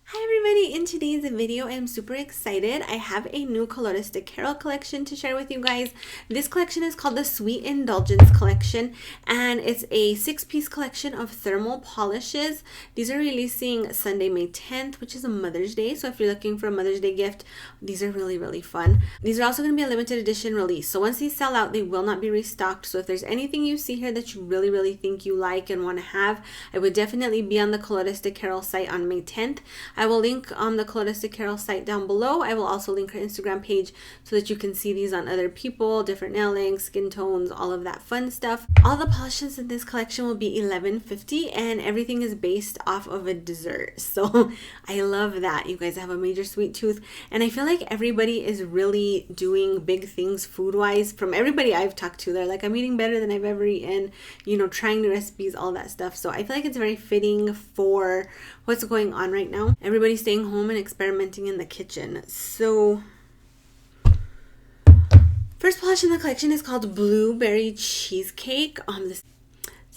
Hi everybody, in today's video I'm super excited. I have a new Colores de Carol collection to share with you guys. This collection is called the Sweet Indulgence Collection and it's a 6-piece collection of thermal polishes. These are releasing Sunday, May 10th, which is a Mother's Day. So if you're looking for a Mother's Day gift, these are really fun. These are also going to be a limited edition release. So once these sell out, they will not be restocked. So if there's anything you see here that you really think you like and want to have, I would definitely be on the Colores de Carol site on May 10th. I will link the Colores de Carol site down below. I will also link her Instagram page so that you can see these on other people, different nail lengths, skin tones, all of that fun stuff. All the polishes in this collection will be $11.50 and everything is based off of a dessert. So I love that. You guys have a major sweet tooth and I feel like everybody is really doing big things food-wise. From everybody I've talked to, they're like, I'm eating better than I've ever eaten, you know, trying new recipes, all that stuff. So I feel like it's very fitting for what's going on right now. Everybody's staying home and experimenting in the kitchen. So first polish in the collection is called Blueberry Cheesecake. This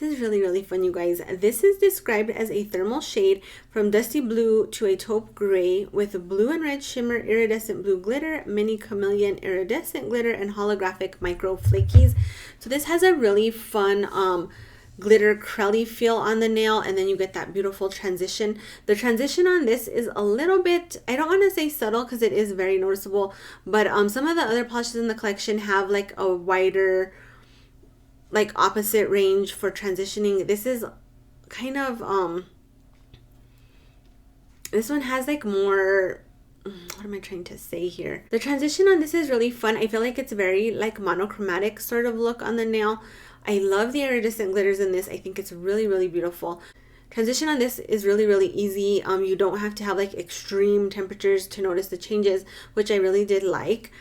is really fun, you guys. This is described as a thermal shade from dusty blue to a taupe gray with blue and red shimmer, iridescent blue glitter, mini chameleon iridescent glitter, and holographic micro flakies. So this has a really fun glitter crelly feel on the nail, and then you get that beautiful transition. The transition on this is a little bit, I don't want to say subtle because it is very noticeable, but some of the other polishes in the collection have like a wider, like opposite range for transitioning. This is kind of this one has like more, what am I trying to say here? The transition on this is really fun. I feel like it's very like monochromatic sort of look on the nail. I love the iridescent glitters in this. I think it's really beautiful. Transition on this is really easy. You don't have to have like extreme temperatures to notice the changes, which I really did like.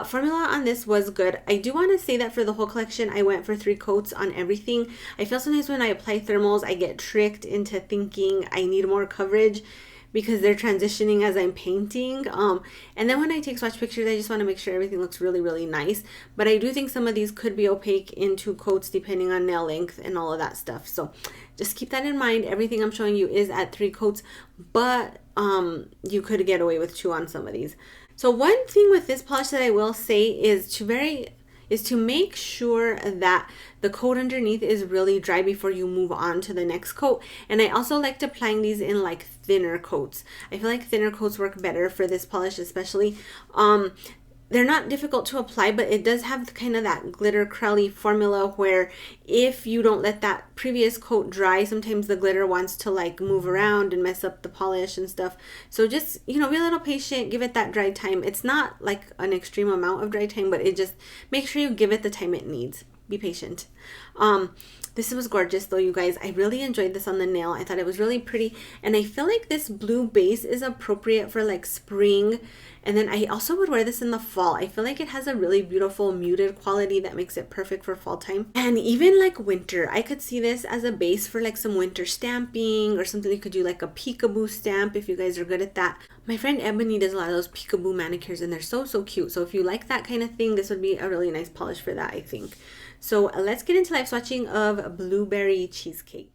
Formula on this was good. I do want to say that for the whole collection, I went for 3 coats on everything. I feel sometimes when I apply thermals, I get tricked into thinking I need more coverage because they're transitioning as I'm painting. And then when I take swatch pictures, I just want to make sure everything looks really nice. But I do think some of these could be opaque in 2 coats depending on nail length and all of that stuff. So just keep that in mind. Everything I'm showing you is at 3 coats, but you could get away with 2 on some of these. So one thing with this polish that I will say is to make sure that the coat underneath is really dry before you move on to the next coat. And I also liked applying these in like thinner coats. I feel like thinner coats work better for this polish especially. They're not difficult to apply, but it does have kind of that glitter crelly formula where if you don't let that previous coat dry, sometimes the glitter wants to like move around and mess up the polish and stuff. So just, you know, be a little patient, give it that dry time. It's not like an extreme amount of dry time, but it just make sure you give it the time it needs. Be patient. This was gorgeous though, you guys. I really enjoyed this on the nail. I thought it was really pretty. And I feel like this blue base is appropriate for like spring. And then I also would wear this in the fall. I feel like it has a really beautiful muted quality that makes it perfect for fall time. And even like winter, I could see this as a base for like some winter stamping or something. You could do like a peekaboo stamp if you guys are good at that. My friend Ebony does a lot of those peekaboo manicures and they're so cute. So if you like that kind of thing, this would be a really nice polish for that, I think. So let's get into live swatching of Blueberry Cheesecake.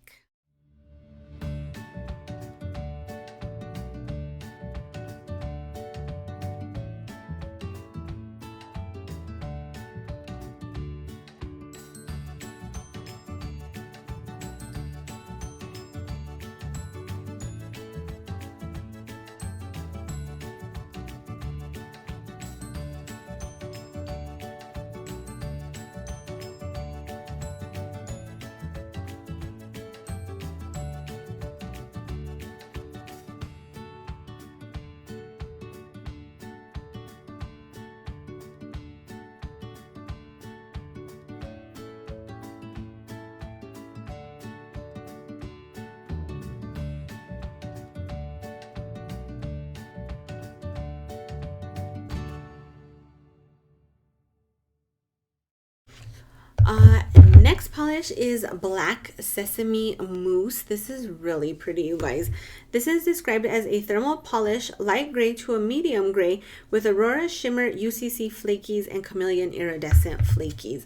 Next polish is Black Sesame Mousse. This is really pretty, you guys. This is described as a thermal polish, light gray to a medium gray with Aurora Shimmer UCC flakies and Chameleon Iridescent flakies.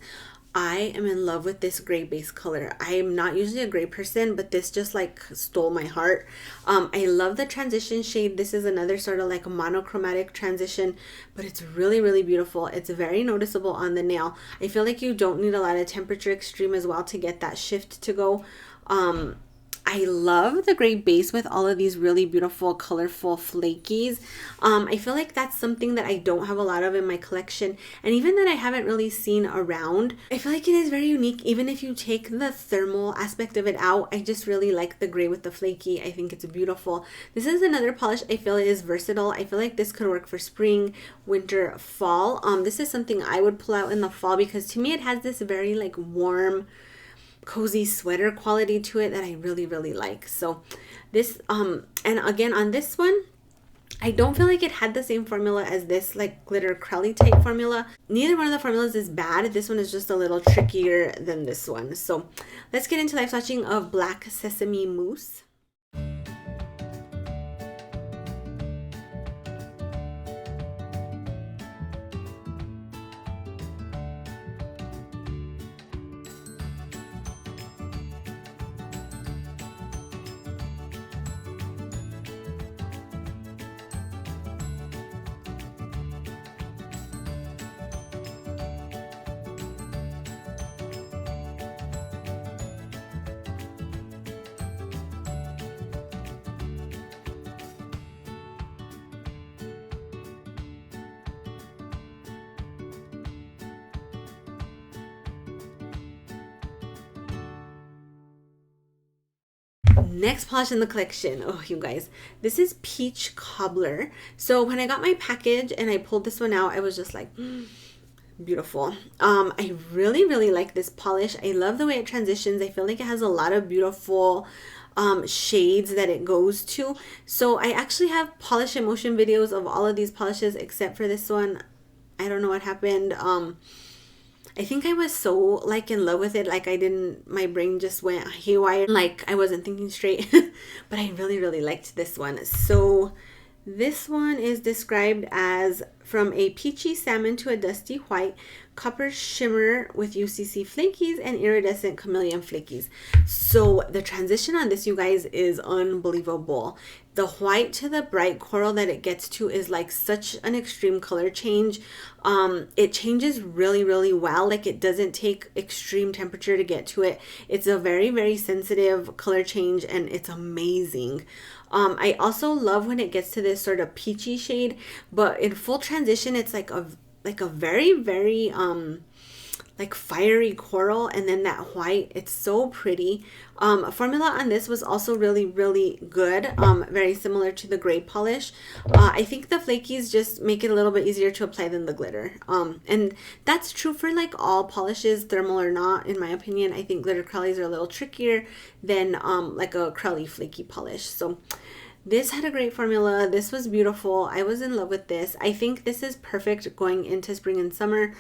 I am in love with this gray base color. I am not usually a gray person, but this just like stole my heart. I love the transition shade. This is another sort of like a monochromatic transition, but it's really, really beautiful. It's very noticeable on the nail. I feel like you don't need a lot of temperature extreme as well to get that shift to go. I love the gray base with all of these really beautiful, colorful flakies. I feel like that's something that I don't have a lot of in my collection, and even that I haven't really seen around. I feel like it is very unique, even if you take the thermal aspect of it out. I just really like the gray with the flaky. I think it's beautiful. This is another polish I feel is versatile. I feel like this could work for spring, winter, fall. This is something I would pull out in the fall because to me it has this very like warm, cozy sweater quality to it that I really, really like. So this and again on this one, I don't feel like it had the same formula as this like glitter crowley type formula. Neither one of the formulas is bad. This one is just a little trickier than this one. So let's get into live swatching of Black Sesame Mousse. Next polish in the collection, oh you guys, this is Peach Cobbler. So when I got my package and I pulled this one out, I was just like, beautiful. I really, really like this polish. I love the way it transitions. I feel like it has a lot of beautiful shades that it goes to. So I actually have polish in motion videos of all of these polishes except for this one. I don't know what happened. I think I was so like in love with it, like my brain just went haywire, like I wasn't thinking straight. But I really, really liked this one. So this one is described as from a peachy salmon to a dusty white, copper shimmer with UCC flakies and iridescent chameleon flakies. So the transition on this, you guys, is unbelievable. The white to the bright coral that it gets to is like such an extreme color change. It changes really, really well. Like it doesn't take extreme temperature to get to it. It's a very, very sensitive color change and it's amazing. I also love when it gets to this sort of peachy shade, but in full transition, it's like a very, very like fiery coral, and then that white, it's so pretty. Formula on this was also really, really good. Very similar to the gray polish. I think the flakies just make it a little bit easier to apply than the glitter. And that's true for like all polishes, thermal or not, in my opinion. I think glitter crowleys are a little trickier than like a crowley flaky polish. So this had a great formula. This was beautiful. I was in love with this. I think this is perfect going into spring and summer.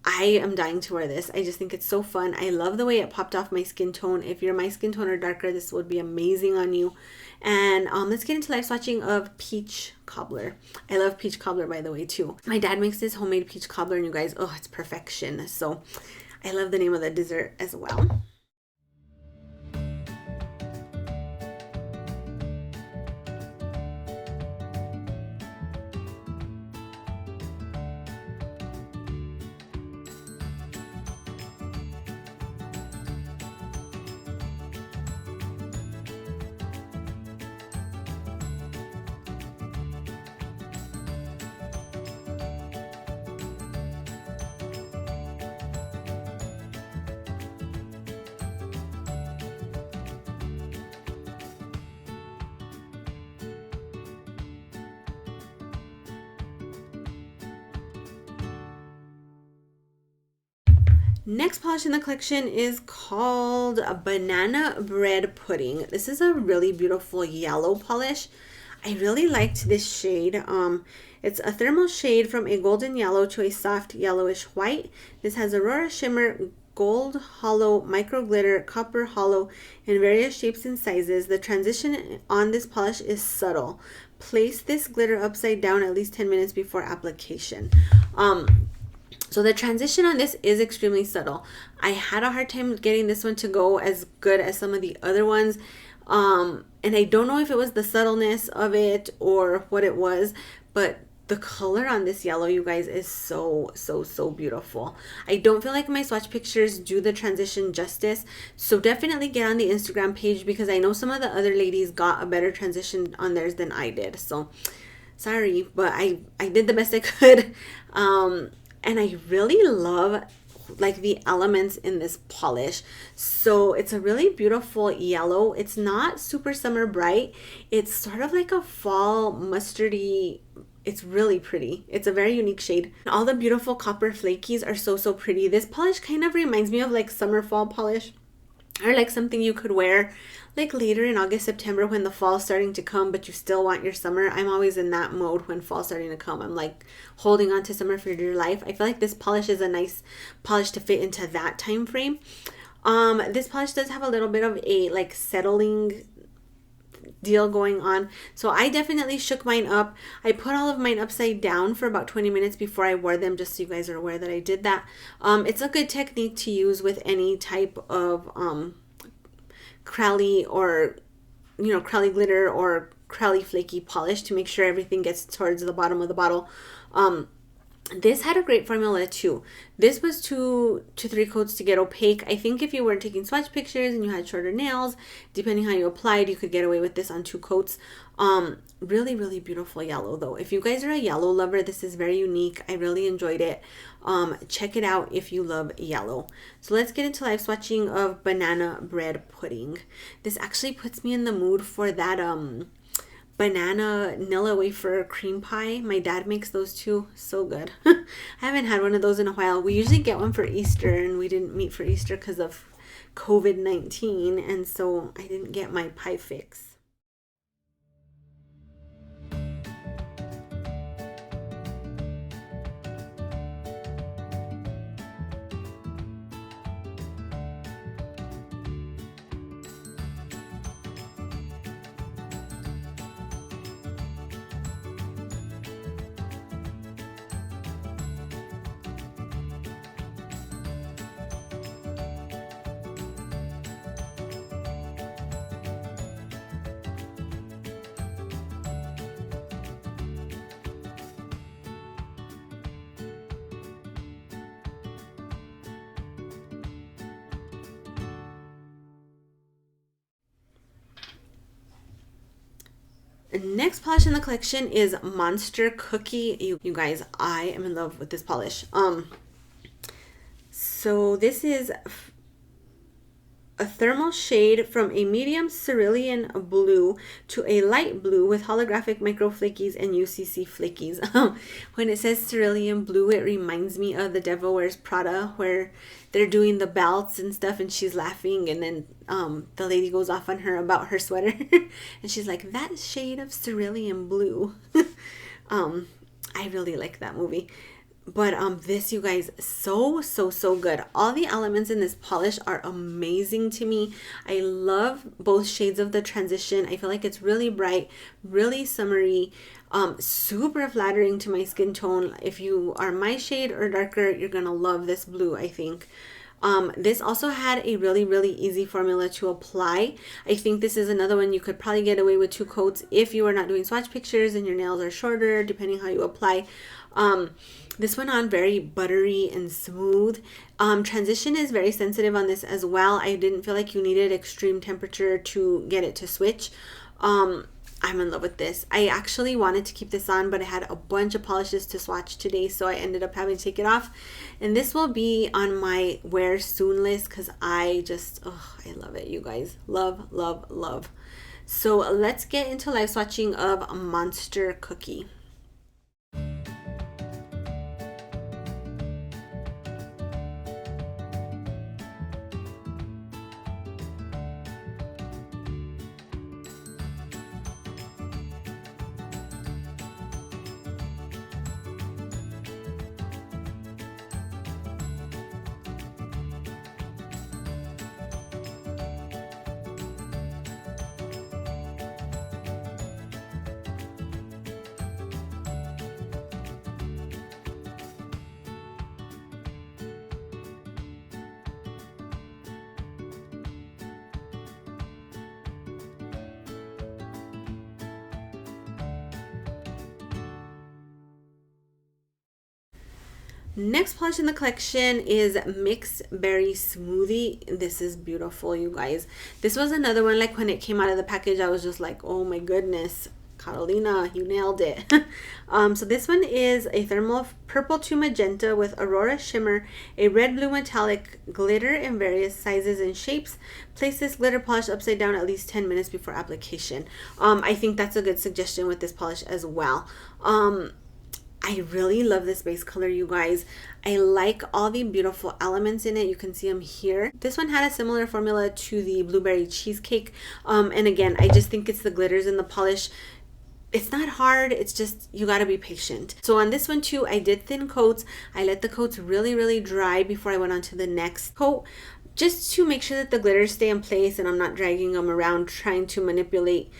I am dying to wear this. I just think it's so fun. I love the way it popped off my skin tone. If you're my skin tone or darker, this would be amazing on you. And let's get into live swatching of Peach Cobbler. I love Peach Cobbler, by the way, too. My dad makes this homemade peach cobbler, and you guys, oh, it's perfection. So I love the name of the dessert as well. Next polish in the collection is called Banana Bread Pudding. This is a really beautiful yellow polish. I really liked this shade. It's a thermal shade from a golden yellow to a soft yellowish white. This has Aurora Shimmer, gold hollow, micro glitter, copper hollow in various shapes and sizes. The transition on this polish is subtle. Place this glitter upside down at least 10 minutes before application. So the transition on this is extremely subtle. I had a hard time getting this one to go as good as some of the other ones. And I don't know if it was the subtleness of it or what it was, but the color on this yellow, you guys, is so, so, so beautiful. I don't feel like my swatch pictures do the transition justice. So definitely get on the Instagram page, because I know some of the other ladies got a better transition on theirs than I did. So sorry, but I did the best I could. And I really love like the elements in this polish. So it's a really beautiful yellow. It's not super summer bright. It's sort of like a fall mustardy. It's really pretty. It's a very unique shade. All the beautiful copper flakies are so, so pretty. This polish kind of reminds me of like summer fall polish, or like something you could wear like later in August, September, when the fall's starting to come, but you still want your summer. I'm always in that mode when fall's starting to come. I'm like holding on to summer for dear life. I feel like this polish is a nice polish to fit into that time frame. This polish does have a little bit of a like settling deal going on, so I definitely shook mine up. I put all of mine upside down for about 20 minutes before I wore them, just so you guys are aware that I did that. It's a good technique to use with any type of Crowley, or Crowley glitter or Crowley flaky polish, to make sure everything gets towards the bottom of the bottle. This had a great formula too. This was 2 to 3 coats to get opaque. I think if you weren't taking swatch pictures and you had shorter nails, depending how you applied, you could get away with this on 2 coats. Really, really beautiful yellow though. If you guys are a yellow lover, this is very unique. I really enjoyed it. Check it out if you love yellow. So let's get into live swatching of banana bread pudding. This actually puts me in the mood for that banana Nilla wafer cream pie. My dad makes those too. So good. I haven't had one of those in a while. We usually get one for Easter, and we didn't meet for Easter because of COVID-19, and so I didn't get my pie fix. Next polish in the collection is Monster Cookie. You guys, I am in love with this polish. So this is a thermal shade from a medium cerulean blue to a light blue with holographic micro flakies and UCC flakies. When it says cerulean blue, it reminds me of The Devil Wears Prada, where they're doing the belts and stuff and she's laughing, and then the lady goes off on her about her sweater and she's like, that shade of cerulean blue. I really like that movie. But this, you guys, so good. All the elements in this polish are amazing to me. I love both shades of the transition. I feel like it's really bright, really summery, super flattering to my skin tone. If you are my shade or darker, you're gonna love this blue, I think. This also had a really easy formula to apply. I think this is another one you could probably get away with 2 coats if you are not doing swatch pictures and your nails are shorter, depending how you apply. This went on very buttery and smooth. Transition is very sensitive on this as well. I didn't feel like you needed extreme temperature to get it to switch. I'm in love with this. I actually wanted to keep this on, but I had a bunch of polishes to swatch today, so I ended up having to take it off. And this will be on my wear soon list because I love it, you guys. Love. So let's get into live swatching of Monster Cookie. Next polish in the collection is Mixed Berry Smoothie. This is beautiful, you guys. This was another one, like when it came out of the package, I was just like, oh my goodness, Carolina, you nailed it. So this one is a thermal purple to magenta with Aurora shimmer, a red blue metallic glitter in various sizes and shapes. Place this glitter polish upside down at least 10 minutes before application. I think that's a good suggestion with this polish as well. I really love this base color, you guys. I like all the beautiful elements in it. You can see them here. This one had a similar formula to the blueberry cheesecake. And again, I just think it's the glitters in the polish. It's not hard, it's just you gotta be patient. So on this one too, I did thin coats. I let the coats really dry before I went on to the next coat, just to make sure that the glitters stay in place and I'm not dragging them around trying to manipulate,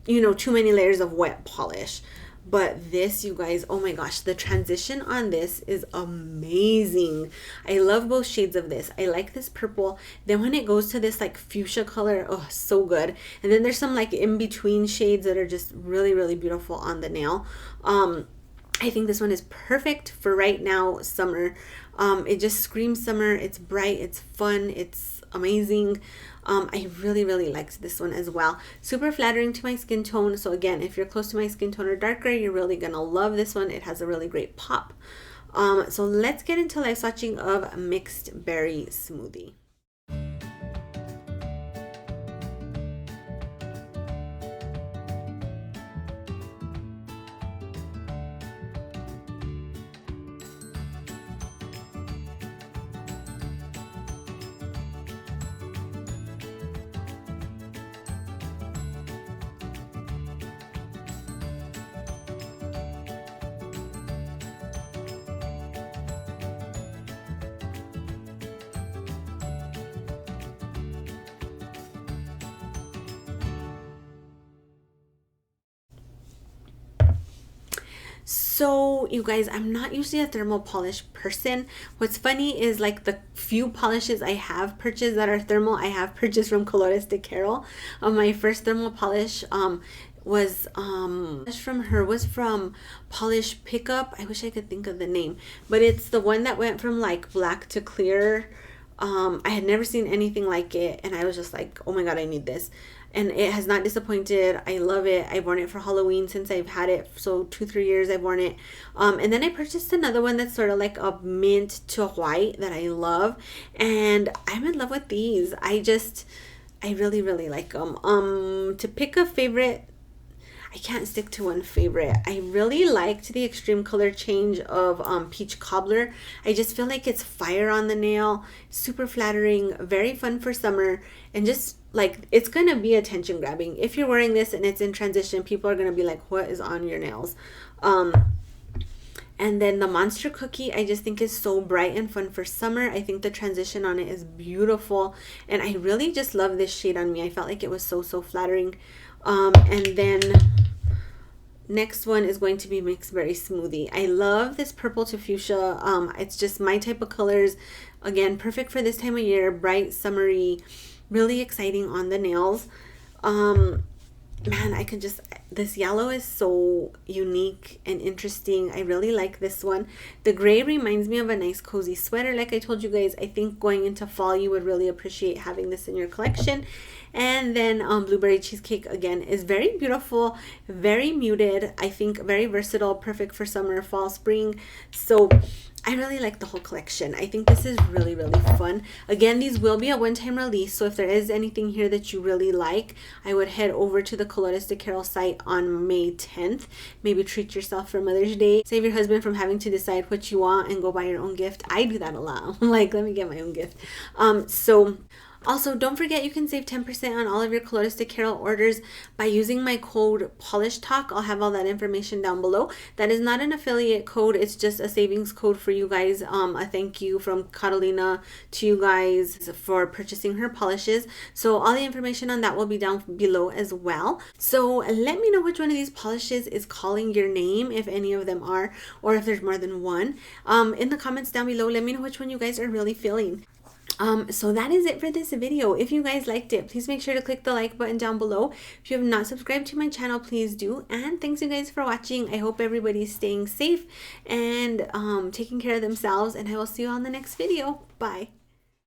you know, too many layers of wet polish. But this, you guys, oh my gosh, the transition on this is amazing. I love both shades of this. I like this purple. Then when it goes to this like fuchsia color, oh, so good. And then there's some like in-between shades that are just really beautiful on the nail. I think this one is perfect for right now, summer. It just screams summer. It's bright, it's fun, it's amazing. I really liked this one as well. Super flattering to my skin tone. So again, if you're close to my skin tone or darker, you're really gonna love this one. It has a really great pop. So let's get into live swatching of Mixed Berry Smoothie. So you guys, I'm not usually a thermal polish person. What's funny is like the few polishes I have purchased that are thermal, I have purchased from Colores de Carol. My first thermal polish was from Polish Pickup. I wish I could think of the name, but it's the one that went from like black to clear. I had never seen anything like it, and I was just like, oh my god, I need this. And it has not disappointed. I love it. I've worn it for Halloween since I've had it. So 2-3 years I've worn it. And then I purchased another one that's sort of like a mint to white that I love. And I'm in love with these. I really like them. To pick a favorite, I can't stick to one favorite. I really liked the extreme color change of Peach Cobbler. I just feel like it's fire on the nail, super flattering, very fun for summer, and just like it's gonna be attention grabbing. If you're wearing this and it's in transition, people are gonna be like, what is on your nails? And then the Monster Cookie, I just think is so bright and fun for summer. I think the transition on it is beautiful, and I really just love this shade on me. I felt like it was so flattering. And then next one is going to be Mixed Berry Smoothie. I love this purple to fuchsia. It's just my type of colors. Again, perfect for this time of year. Bright, summery, really exciting on the nails. Man, this yellow is so unique and interesting. I really like this one. The gray reminds me of a nice cozy sweater. Like I told you guys, I think going into fall, you would really appreciate having this in your collection. And then Blueberry Cheesecake, again, is very beautiful, very muted. I think very versatile, perfect for summer, fall, spring. So I really like the whole collection. I think this is really fun. Again, these will be a one-time release, so if there is anything here that you really like, I would head over to the Colores de Carol site on May 10th. Maybe treat yourself for Mother's Day. Save your husband from having to decide what you want and go buy your own gift. I do that a lot. I'm like, let me get my own gift. Also, don't forget you can save 10% on all of your Colores de Carol orders by using my code PolishTalk. I'll have all that information down below. That is not an affiliate code. It's just a savings code for you guys. A thank you from Catalina to you guys for purchasing her polishes. So all the information on that will be down below as well. So let me know which one of these polishes is calling your name, if any of them are, or if there's more than one. In the comments down below, let me know which one you guys are really feeling. So that is it for this video. If you guys liked it, please make sure to click the like button down below. If you have not subscribed to my channel, please do. And thanks you guys for watching. I hope everybody's staying safe and taking care of themselves, and I will see you on the next video. Bye.